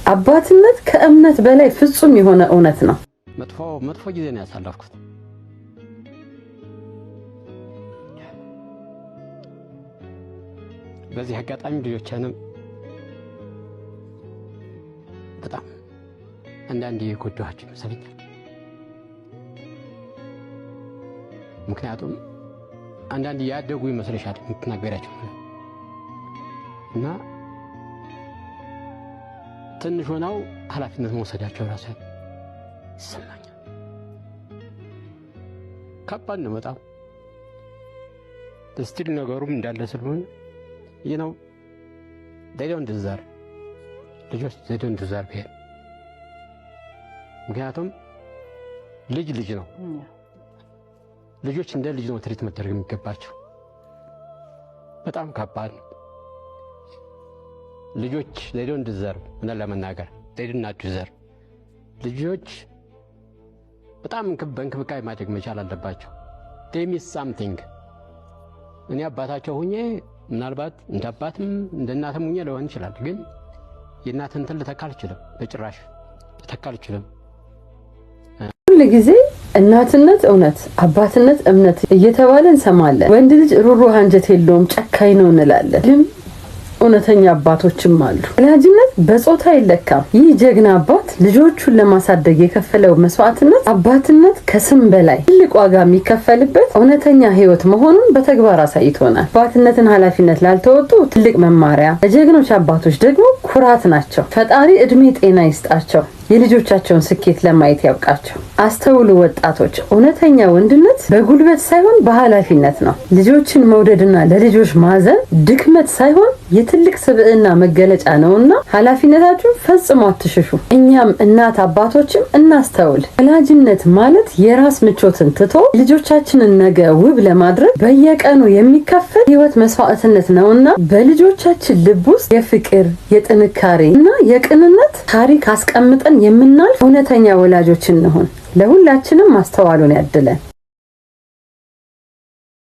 አባትነት ከእምነት በላይ ፍጹም የሆነ እውነት ነው። መጥፎ ጊዜ ነው ያሳለፍኩት። በዚህ አጋጣሚ ልጆቼንም በጣም አንዳንዴ የጎዳኋቸው ይመስለኛል። ምክንያቱም አንዳንዴ ያደጉ ይመስልሻል የምትናገራቸው እና ትንሽ ሆነው ኃላፊነት መውሰዳቸው ራሱ ይሰማኛል። ከባድ ነው በጣም ስቲል ነገሩም እንዳለ ስለሆነ they don't deserve ልጆች they don't deserve here። ምክንያቱም ልጅ ነው። ልጆች እንደ ልጅ ነው ትሪት መደረግ የሚገባቸው። በጣም ከባድ ነው። ልጆች they don't deserve እና ለመናገር they do not deserve። ልጆች በጣም በእንክብካቤ ማድረግ መቻል አለባቸው። they miss something። እኔ አባታቸው ሆኜ ምናልባት እንደ አባትም እንደ እናትም ሆኜ ሊሆን ይችላል፣ ግን የእናትን እንትን ልተካ አልችልም፣ በጭራሽ ልተካ አልችልም። ሁሉ ጊዜ እናትነት እውነት አባትነት እምነት እየተባለ እንሰማለን። ወንድ ልጅ ሩሩህ አንጀት የለውም ጨካኝ ነው እንላለን፣ ግን እውነተኛ አባቶችም አሉ። ወላጅነት በጾታ አይለካም። ይህ ጀግና አባት ልጆቹን ለማሳደግ የከፈለው መስዋዕትነት አባትነት ከስም በላይ ትልቅ ዋጋ የሚከፈልበት እውነተኛ ህይወት መሆኑን በተግባር አሳይቶናል። አባትነትን ኃላፊነት ላልተወጡ ትልቅ መማሪያ፣ ለጀግኖች አባቶች ደግሞ ኩራት ናቸው። ፈጣሪ እድሜ ጤና ይስጣቸው፣ የልጆቻቸውን ስኬት ለማየት ያብቃቸው። አስተውሉ ወጣቶች፣ እውነተኛ ወንድነት በጉልበት ሳይሆን በኃላፊነት ነው። ልጆችን መውደድና ለልጆች ማዘን ድክመት ሳይሆን የትልቅ ስብዕና መገለጫ ነውና ኃላፊነታችሁን ፈጽሞ አትሽሹ። እኛም እናት አባቶችም እናስተውል። ወላጅነት ማለት የራስ ምቾትን ትቶ ልጆቻችንን ነገ ውብ ለማድረግ በየቀኑ የሚከፈል ህይወት መስዋዕትነት ነውና በልጆቻችን ልብ ውስጥ የፍቅር፣ የጥንካሬ እና የቅንነት ታሪክ አስቀምጠን የምናልፍ እውነተኛ ወላጆች እንሆን። ለሁላችንም ማስተዋሉን ያድለን።